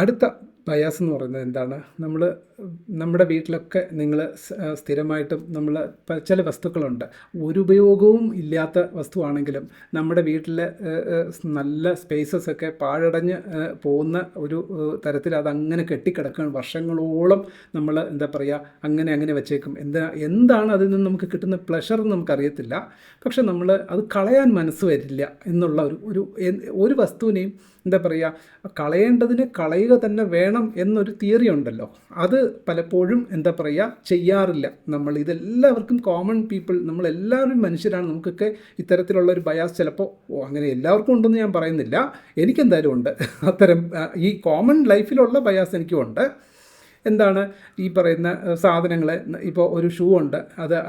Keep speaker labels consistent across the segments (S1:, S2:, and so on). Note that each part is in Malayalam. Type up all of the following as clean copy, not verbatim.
S1: അടുത്ത ബയാസ് എന്ന് പറയുന്നത് എന്താണ്? നമ്മുടെ വീട്ടിലൊക്കെ നിങ്ങൾ സ്ഥിരമായിട്ടും ചില വസ്തുക്കളുണ്ട്, ഒരു ഉപയോഗവും ഇല്ലാത്ത വസ്തുവാണെങ്കിലും നമ്മുടെ വീട്ടിൽ നല്ല സ്പേസസ് ഒക്കെ പാഴടഞ്ഞ് പോകുന്ന ഒരു തരത്തിൽ അതങ്ങനെ കെട്ടിക്കിടക്കുകയാണ്. വർഷങ്ങളോളം നമ്മൾ എന്താ പറയുക അങ്ങനെ വെച്ചേക്കും. എന്താണ് അതിൽ നിന്ന് നമുക്ക് കിട്ടുന്ന പ്ലഷർ എന്ന് നമുക്കറിയത്തില്ല. പക്ഷെ നമ്മൾ അത് കളയാൻ മനസ്സ് വരില്ല എന്നുള്ള ഒരു വസ്തുവിനെയും എന്താ പറയുക, കളയേണ്ടതിന് കളയുക തന്നെ വേണം എന്നൊരു തിയറി ഉണ്ടല്ലോ. അത് പലപ്പോഴും എന്താ പറയുക ചെയ്യാറില്ല നമ്മൾ. ഇതെല്ലാവർക്കും കോമൺ പീപ്പിൾ, നമ്മളെല്ലാവരും മനുഷ്യരാണ്. നമുക്കൊക്കെ ഇത്തരത്തിലുള്ള ഒരു ബയാസ് ചിലപ്പോൾ അങ്ങനെ എല്ലാവർക്കും ഉണ്ടെന്ന് ഞാൻ പറയുന്നില്ല, എനിക്കെന്തായാലും ഉണ്ട്. അത്തരം ഈ കോമൺ ലൈഫിലുള്ള ബയാസ് എനിക്കും ഉണ്ട്. എന്താണ് ഈ പറയുന്ന സാധനങ്ങൾ? ഇപ്പോൾ ഒരു ഷൂ ഉണ്ട്,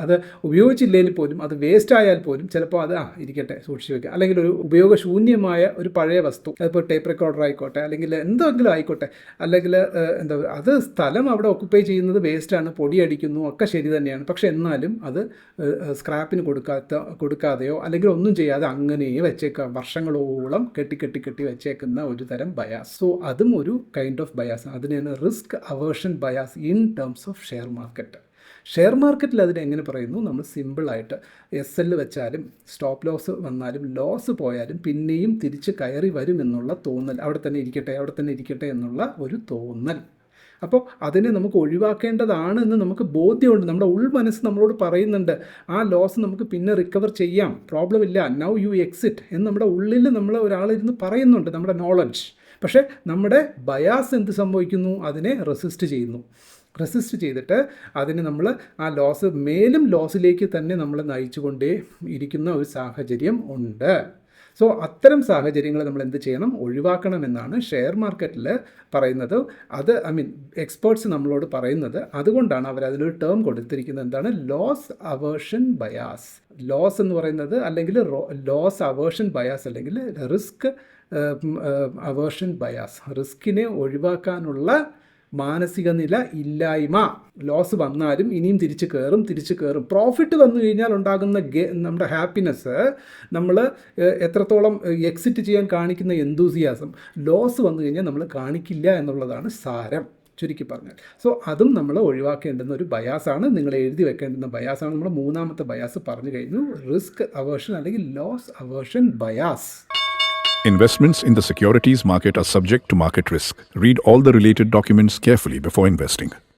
S1: അത് ഉപയോഗിച്ചില്ലെങ്കിൽ പോലും, അത് വേസ്റ്റ് ആയാൽ പോലും ചിലപ്പോൾ അത് ഇരിക്കട്ടെ സൂക്ഷിച്ച് വയ്ക്കുക. അല്ലെങ്കിൽ ഒരു ഉപയോഗശൂന്യമായ ഒരു പഴയ വസ്തു, അതിപ്പോൾ ടേപ്പ് റെക്കോർഡർ ആയിക്കോട്ടെ, അല്ലെങ്കിൽ എന്തെങ്കിലും ആയിക്കോട്ടെ, അല്ലെങ്കിൽ അത് സ്ഥലം അവിടെ ഒക്കുപ്പൈ ചെയ്യുന്നത് വേസ്റ്റാണ്, പൊടിയടിക്കുന്നു ഒക്കെ ശരി തന്നെയാണ്. പക്ഷെ എന്നാലും അത് സ്ക്രാപ്പിന് കൊടുക്കാതെയോ അല്ലെങ്കിൽ ഒന്നും ചെയ്യാതെ അങ്ങനെ വെച്ചേക്കുക, വർഷങ്ങളോളം കെട്ടി വെച്ചേക്കുന്ന ഒരു തരം ബയാസ്. സോ അതും ഒരു കൈൻഡ് ഓഫ് ബയാസ്. അതിനാണ് risk aversion bias in terms of share market. Share മാർക്കറ്റിൽ അതിനെ എങ്ങനെ പറയുന്നു? നമ്മൾ സിമ്പിളായിട്ട് SL വെച്ചാലും സ്റ്റോപ്പ് ലോസ് വന്നാലും ലോസ് പോയാലും പിന്നെയും തിരിച്ച് കയറി വരും എന്നുള്ള തോന്നൽ, അവിടെ തന്നെ ഇരിക്കട്ടെ എന്നുള്ള ഒരു തോന്നൽ. അപ്പോൾ അതിനെ നമുക്ക് ഒഴിവാക്കേണ്ടതാണ് എന്ന് നമുക്ക് ബോധ്യമുണ്ട്. നമ്മുടെ ഉൾമനസ്സ് നമ്മളോട് പറയുന്നുണ്ട്, ആ ലോസ് നമുക്ക് പിന്നെ റിക്കവർ ചെയ്യാം, പ്രോബ്ലം ഇല്ല, നൗ യു എക്സിറ്റ് എന്ന് നമ്മുടെ ഉള്ളിൽ ഒരാളിരുന്ന് പറയുന്നുണ്ട്, നമ്മുടെ നോളജ്. പക്ഷേ നമ്മുടെ ബയാസ് എന്ത് സംഭവിക്കുന്നു? അതിനെ റെസിസ്റ്റ് ചെയ്തിട്ട് അതിന് നമ്മൾ ആ മേലും ലോസിലേക്ക് തന്നെ നമ്മൾ നയിച്ചുകൊണ്ടേ ഇരിക്കുന്ന ഒരു സാഹചര്യം ഉണ്ട്. സോ അത്തരം സാഹചര്യങ്ങൾ നമ്മൾ എന്ത് ചെയ്യണം? ഒഴിവാക്കണമെന്നാണ് ഷെയർ മാർക്കറ്റിൽ പറയുന്നത്. അത് എക്സ്പേർട്സ് നമ്മളോട് പറയുന്നത്. അതുകൊണ്ടാണ് അവർ അതിലൊരു ടേം കൊടുത്തിരിക്കുന്നത്. എന്താണ്? Loss aversion bias. ലോസ് എന്ന് പറയുന്നത്, അല്ലെങ്കിൽ ലോസ് അവേർഷൻ ബയാസ്, അല്ലെങ്കിൽ റിസ്ക് അവേർഷൻ ബയാസ്. റിസ്കിനെ ഒഴിവാക്കാനുള്ള മാനസിക നില ഇല്ലായ്മ. ലോസ് വന്നാലും ഇനിയും തിരിച്ച് കയറും. പ്രോഫിറ്റ് വന്നു കഴിഞ്ഞാൽ ഉണ്ടാകുന്ന നമ്മുടെ ഹാപ്പിനെസ്, നമ്മൾ എത്രത്തോളം എക്സിറ്റ് ചെയ്യാൻ കാണിക്കുന്ന എന്തൂസിയാസം, ലോസ് വന്നു കഴിഞ്ഞാൽ നമ്മൾ കാണിക്കില്ല എന്നുള്ളതാണ് സാരം, ചുരുക്കി പറഞ്ഞാൽ. സോ അതും നമ്മൾ ഒഴിവാക്കേണ്ടുന്ന ഒരു ബയാസാണ്, നിങ്ങൾ എഴുതി വെക്കേണ്ടുന്ന ബയാസാണ്. നമ്മൾ മൂന്നാമത്തെ ബയാസ് പറഞ്ഞു കഴിഞ്ഞു, റിസ്ക് അവേർഷൻ അല്ലെങ്കിൽ loss aversion bias.
S2: Investments in the securities market are subject to market risk. Read all the related documents carefully before investing.